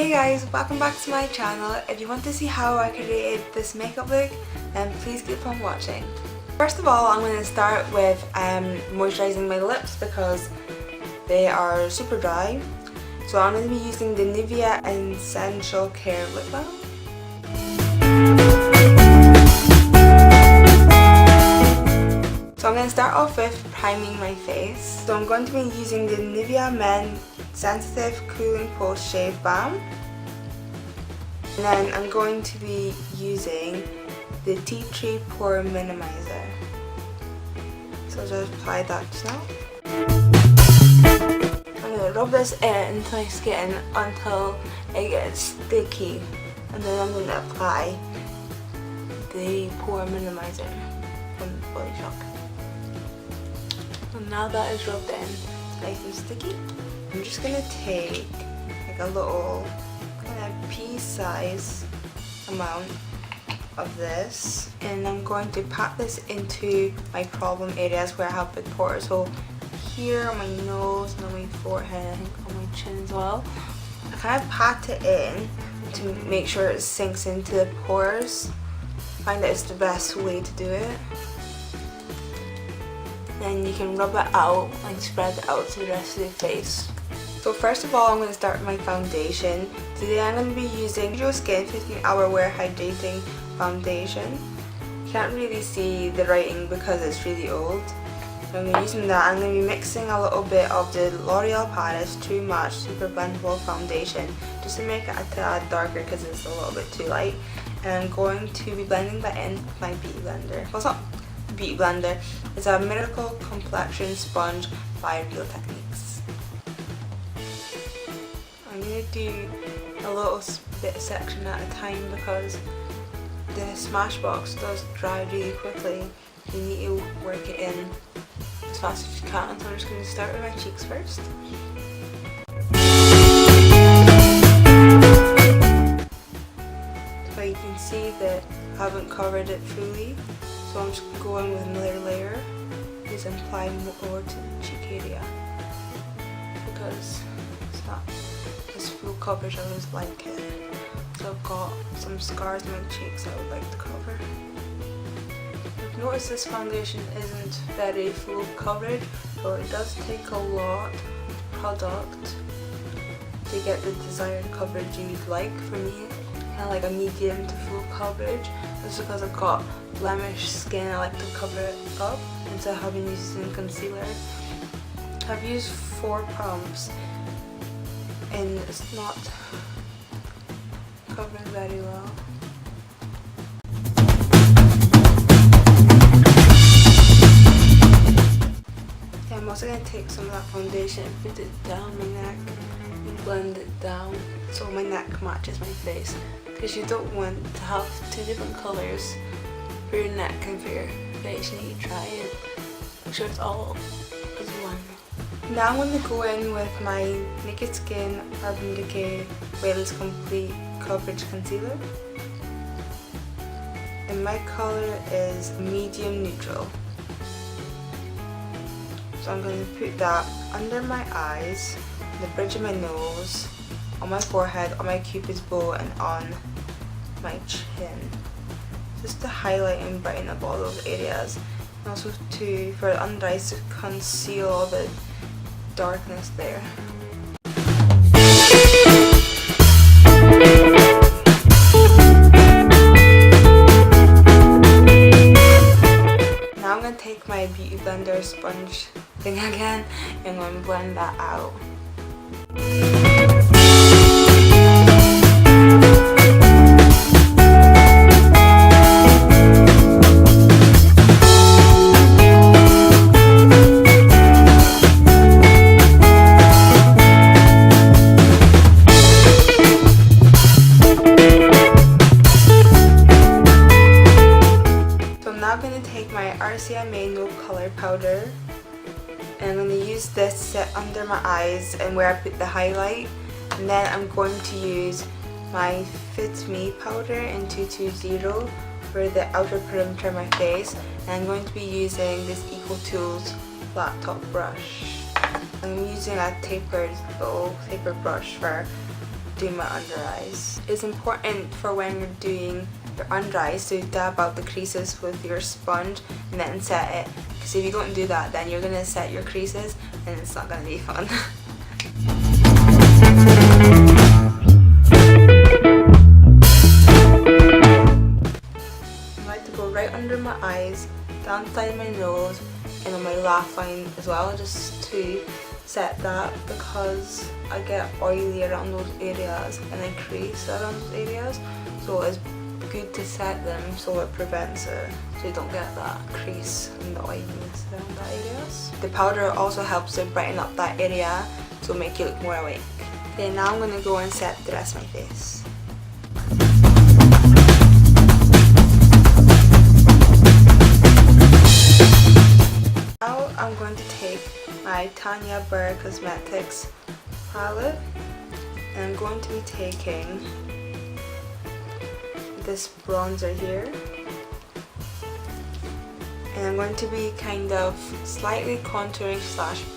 Hey guys, welcome back to my channel. If you want to see how I created this makeup look, then please keep on watching. First of all, I'm going to start with moisturizing my lips because they are super dry. So I'm going to be using the Nivea Essential Care Lip Balm. So I'm going to start off with priming my face. So I'm going to be using the Nivea Men Sensitive Cooling Post Shave Balm. And then I'm going to be using the Tea Tree Pore Minimiser. So just apply that just now. I'm going to rub this into my skin until it gets sticky. And then I'm going to apply the Pore Minimiser from the Body Shop. So now that is rubbed in, it's nice and sticky. I'm just going to take like a little kind of pea-size amount of this, and I'm going to pat this into my problem areas where I have big pores. So here on my nose and on my forehead, I think on my chin as well. I kind of pat it in to make sure it sinks into the pores. I find that it's the best way to do it. Then you can rub it out and spread it out to the rest of the face. So first of all, I'm going to start with my foundation. Today I'm going to be using Bourjois Skin 15 Hour Wear Hydrating Foundation. You can't really see the writing because it's really old. So I'm going to be using that. I'm going to be mixing a little bit of the L'Oreal Paris True Match Super Blendable Foundation just to make it a tad darker because it's a little bit too light. And I'm going to be blending that in with my beauty blender. Well, it's not a beauty blender, it's a Miracle Complexion Sponge by Real Techniques. I'm going to do a little bit section at a time because the Smashbox does dry really quickly. You need to work it in as fast as you can. So I'm just going to start with my cheeks first. So you can see that I haven't covered it fully. So I'm just going with another layer. Just apply more to the cheek area because it's not as full coverage I would like it. So I've got some scars on my cheeks I would like to cover. I've noticed this foundation isn't very full coverage, so it does take a lot of product to get the desired coverage you'd like. For me, kind of like a medium to full coverage. Just because I've got blemish skin, I like to cover it up instead of having using concealer. I've used 4 pumps and it's not covering very well. Yeah, I'm also going to take some of that foundation and put it down my neck and blend it down so my neck matches my face, because you don't want to have 2 different colours for your neck and for your face. You need to try and make sure it's all as one. Now I'm going to go in with my Naked Skin Urban Decay Weightless Complete Coverage Concealer. And my colour is medium neutral. So I'm going to put that under my eyes, the bridge of my nose, on my forehead, on my cupid's bow, and on my chin. Just to highlight and brighten up all those areas. And also for the under eyes to conceal all the darkness there. Now I'm going to take my beauty blender sponge thing again and I'm going to blend that out. Rcma No Color Powder, and I'm going to use this to set under my eyes and where I put the highlight, and then I'm going to use my Fit Me powder in 220 for the outer perimeter of my face, and I'm going to be using this Eco Tools flat top brush. I'm using a tapered little taper brush for do my under eyes. It's important for when you're doing your under eyes to dab out the creases with your sponge and then set it, because if you don't do that then you're going to set your creases and it's not going to be fun. I like to go right under my eyes, down the side of my nose, and on my laugh line as well, just to set that, because I get oily around those areas and I crease around those areas, so it's good to set them so it prevents it, so you don't get that crease and the oiliness around that areas. The powder also helps to brighten up that area to make you look more awake. Okay, now I'm going to go and set the rest of my face. Now I'm going to take my Tanya Burr Cosmetics palette, and I'm going to be taking this bronzer here, and I'm going to be kind of slightly contouring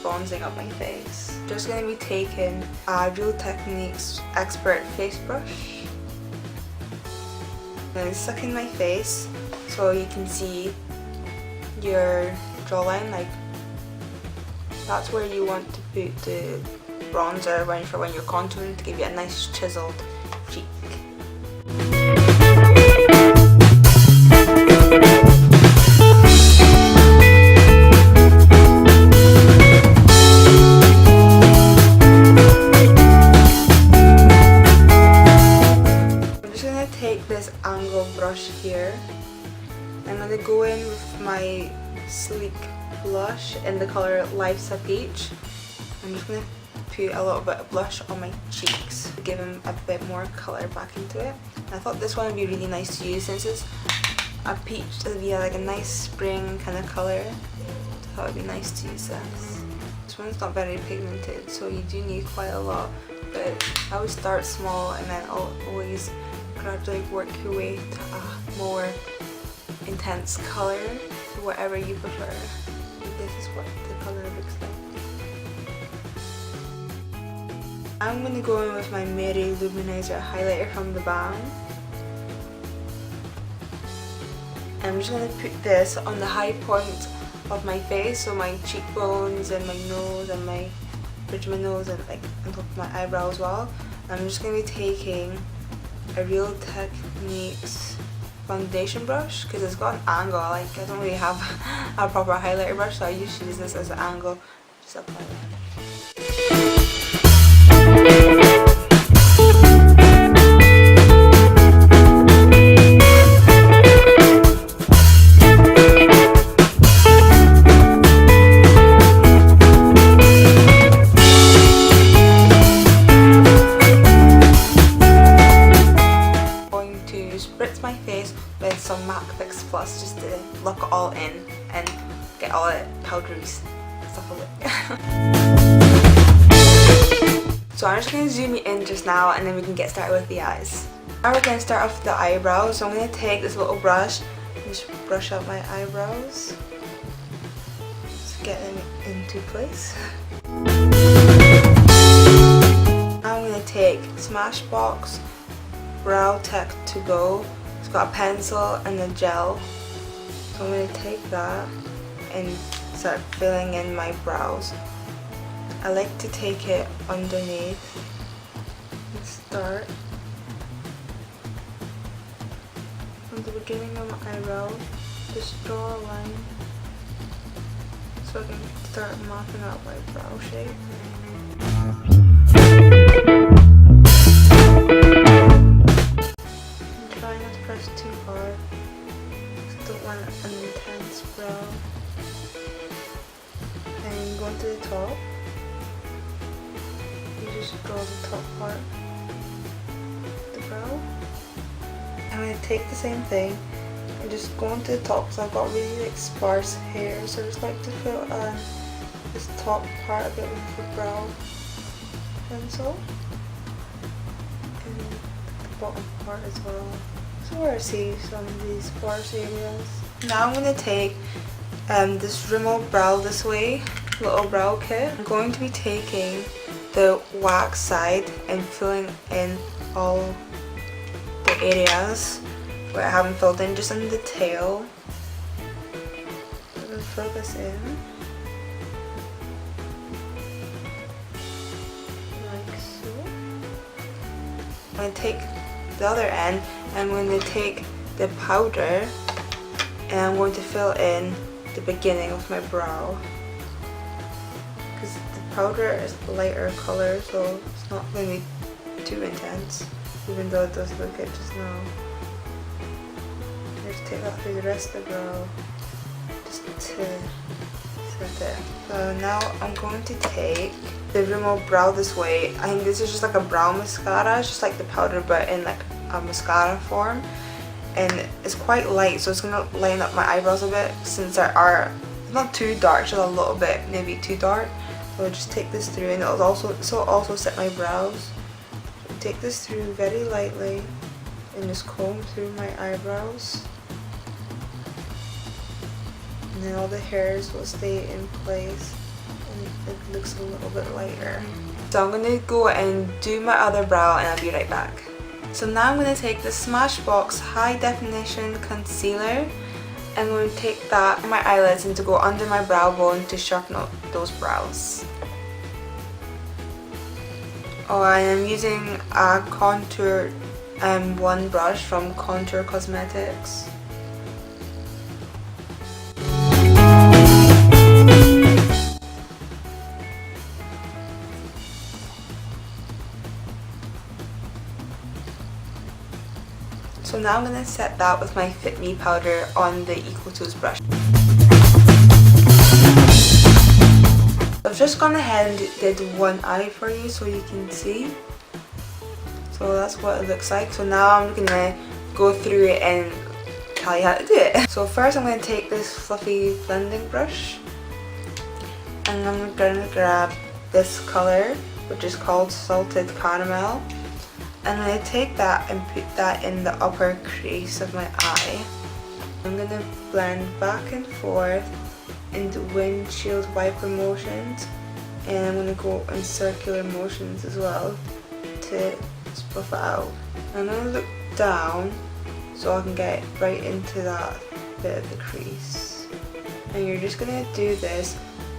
/ bronzing up my face. Just going to be taking a Real Techniques Expert face brush and suck in my face so you can see your jawline, like that's where you want to put the bronzer when you're contouring, to give you a nice chiseled cheek. I'm just going to take this angle brush here. I'm going to go in with my sleek blush in the colour Life's a Peach. I'm just going to put a little bit of blush on my cheeks to give them a bit more colour back into it. And I thought this one would be really nice to use since it's a peach. It'll be like a nice spring kind of colour. I thought it would be nice to use this. This one's not very pigmented, so you do need quite a lot. But I always start small and then I'll always gradually work your way to a more intense colour, to whatever you prefer. This is what the colour looks like. I'm going to go in with my Mary Luminizer highlighter from the balm. I'm just going to put this on the high point of my face, so my cheekbones and my nose and my bridge of my nose and like on top of my eyebrow as well. I'm just going to be taking a Real Techniques foundation brush, because it's got an angle. Like, I don't really have a proper highlighter brush, so I usually use this as an angle. Just apply that. Just to lock it all in and get all the powdery stuff away. So I'm just going to zoom you in just now and then we can get started with the eyes. Now we're going to start off with the eyebrows, so I'm going to take this little brush and just brush out my eyebrows. Just get them into place. Now I'm going to take Smashbox Brow Tech to Go. It's got a pencil and a gel. So I'm going to take that and start filling in my brows. I like to take it underneath and start from the beginning of my eyebrow. Just draw a line so I can start mapping out my brow shape. Try not to press too hard. Don't want an intense brow. And going to the top, you just draw the top part of the brow. I'm going to take the same thing and just go into the top, because I've got really like sparse hair, so I just like to fill this top part a bit with the brow pencil, and the bottom part as well. So where I see some of these sparse areas. Now I'm going to take this Rimmel Brow This Way little brow kit. I'm going to be taking the wax side and filling in all the areas where I haven't filled in, just on the tail. I'm going to fill this in like so. I'm going to take the other end and I'm going to take the powder and I'm going to fill in the beginning of my brow, because the powder is a lighter color, so it's not going to be too intense, even though it does look it just now. Just take that through the rest of the brow, just to set it. So now I'm going to take the Rimmel Brow This Way. I think this is just like a brow mascara. It's just like the powder but in like a mascara form. And it's quite light, so it's going to lighten up my eyebrows a bit since they are not too dark, just a little bit, maybe too dark. So I'll just take this through and it'll also set my brows. Take this through very lightly and just comb through my eyebrows. And then all the hairs will stay in place and it looks a little bit lighter. So I'm going to go and do my other brow and I'll be right back. So now I'm going to take the Smashbox High Definition Concealer. I'm going to take that on my eyelids and to go under my brow bone to sharpen up those brows. Oh, I am using a contour 1 brush from Contour Cosmetics. So now I'm going to set that with my Fit Me powder on the Eco Tools brush. I've just gone ahead and did one eye for you so you can see. So that's what it looks like. So now I'm going to go through it and tell you how to do it. So first I'm going to take this fluffy blending brush and I'm going to grab this color, which is called Salted Caramel. And I'm going to take that and put that in the upper crease of my eye. I'm going to blend back and forth into windshield wiper motions, and I'm going to go in circular motions as well to spuff it out. I'm going to look down so I can get right into that bit of the crease. And you're just going to do this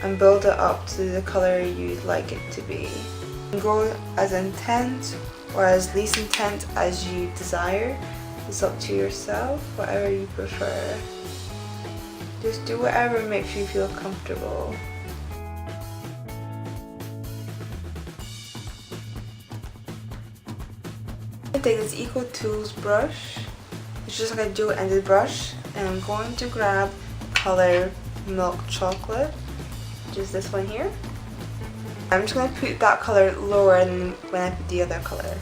and build it up to the colour you'd like it to be. And go as intense or as least intense as you desire. It's up to yourself, whatever you prefer. Just do whatever makes you feel comfortable. I'm going to take this Eco Tools brush. It's just like a dual-ended brush, and I'm going to grab color Milk Chocolate, which is this one here. I'm just going to put that color lower than when I put the other color.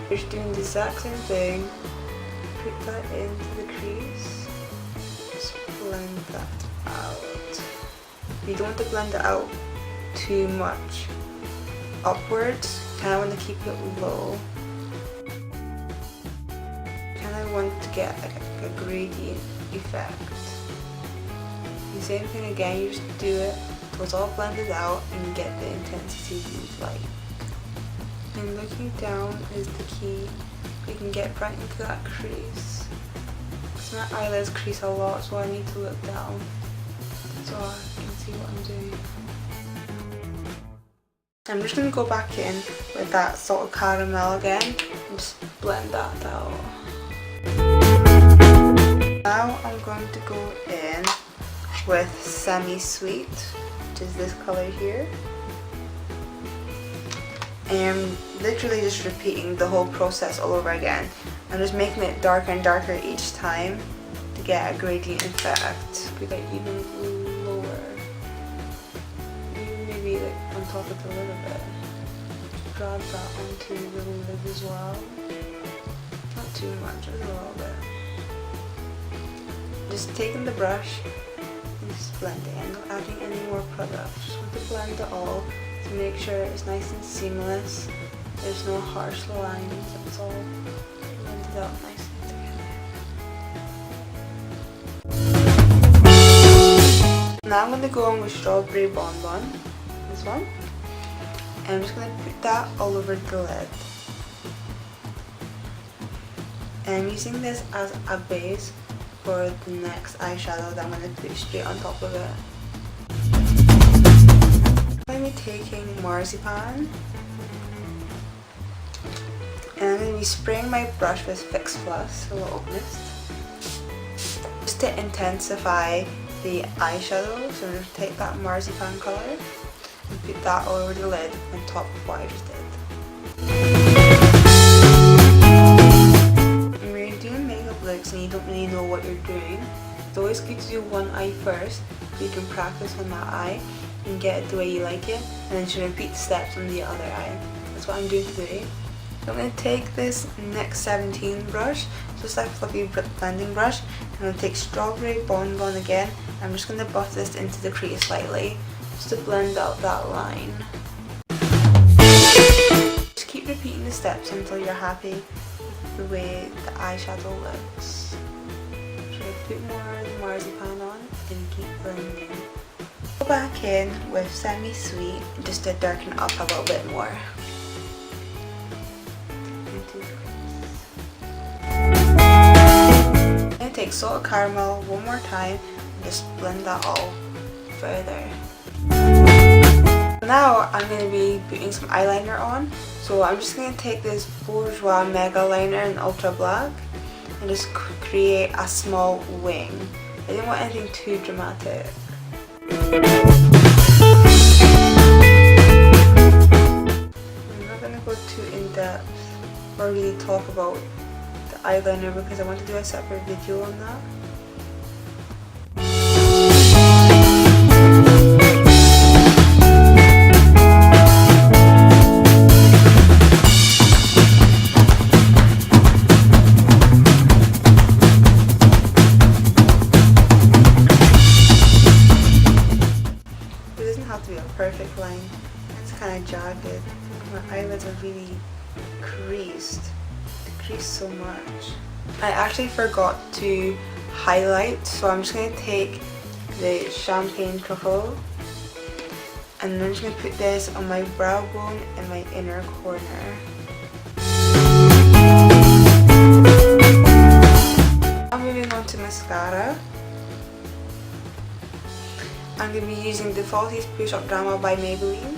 Just doing the exact same thing. Put that into the crease. Just blend that out. You don't want to blend it out too much upwards. You kind of want to keep it low. You kind of want to get like a gradient effect. The same thing again, you just do it so it's all blended out and get the intensity you'd like. And looking down is the key. You can get right into that crease. Because my eyelids crease a lot, so I need to look down so I can see what I'm doing. I'm just going to go back in with that Salted Caramel again and just blend that out. Now I'm going to go in with Semi Sweet, which is this color here. And I'm literally just repeating the whole process all over again. I'm just making it darker and darker each time to get a gradient effect. Be like even lower. Even maybe like on top of it a little bit. Drag that onto the lid as well. Not too much, just a little bit. Just taking the brush and just blending, not adding any more product. Just want to blend it all to make sure it's nice and seamless. There's no harsh lines, it's all blended out nicely together. Now I'm going to go on with Strawberry Bonbon, this one. And I'm just going to put that all over the lid. And I'm using this as a base for the next eyeshadow that I'm going to put straight on top of it. I'm going to be taking marzipan. And I'm going to be spraying my brush with Fix Plus, a little mist, just to intensify the eyeshadow. So I'm going to take that marzipan colour and put that all over the lid on top of what I just did. When you're doing makeup looks and you don't really know what you're doing, it's always good to do one eye first so you can practice on that eye and get it the way you like it, and then you repeat the steps on the other eye. That's what I'm doing today. So I'm going to take this NYX 17 brush, just like a fluffy blending brush, and I'm going to take Strawberry Bonbon again. I'm just going to buff this into the crease slightly, just to blend out that line. Just keep repeating the steps until you're happy with the way the eyeshadow looks. So put more of the marzipan on and keep blending. Go back in with Semi Sweet just to darken it up a little bit more. I'm going to take Salted Caramel one more time and just blend that all further. Now I'm going to be putting some eyeliner on, so I'm just going to take this Bourjois Mega Liner in Ultra Black and just create a small wing. I didn't want anything too dramatic. I'm not going to go too in depth or really talk about the eyeliner because I want to do a separate video on that. Perfect line. It's kind of jagged. My eyelids are really creased. They crease so much. I actually forgot to highlight, so I'm just going to take the Champagne Truffle and I'm just going to put this on my brow bone in my inner corner. I'm moving on to mascara. I'm going to be using the Falsies Push Up Drama by Maybelline,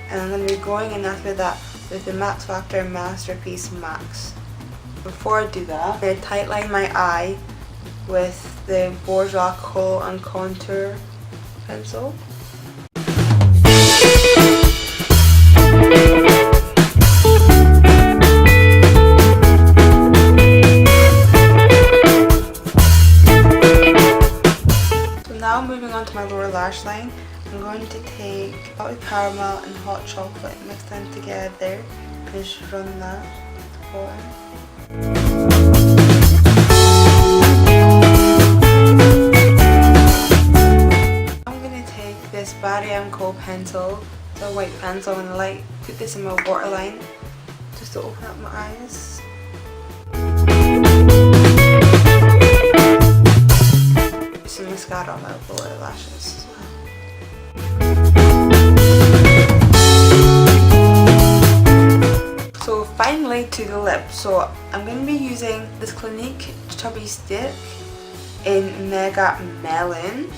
and I'm going to be going in after that with the Max Factor Masterpiece Max. Before I do that, I'm going to tightline my eye with the Bourjois Kohl and Contour pencil. Now moving on to my lower lash line, I'm going to take Salted Caramel and Hot Chocolate, mix them together and just run that on. I'm going to take this Barry & Kohl pencil, it's a white pencil, and I put this in my waterline just to open up my eyes. Some mascara on my lower lashes as well. So finally to the lips. So I'm going to be using this Clinique Chubby Stick in Mega Melon,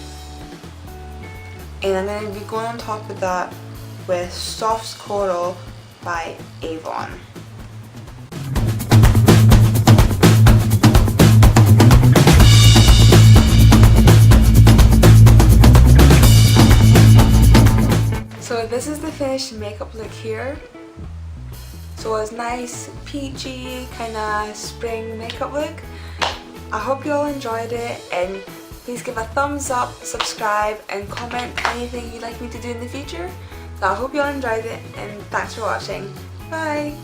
and I'm going to be going on top of that with Soft Coral by Avon. So this is the finished makeup look here. So it's nice, peachy, kind of spring makeup look. I hope you all enjoyed it, and please give a thumbs up, subscribe, and comment anything you'd like me to do in the future. So I hope you all enjoyed it, and thanks for watching. Bye!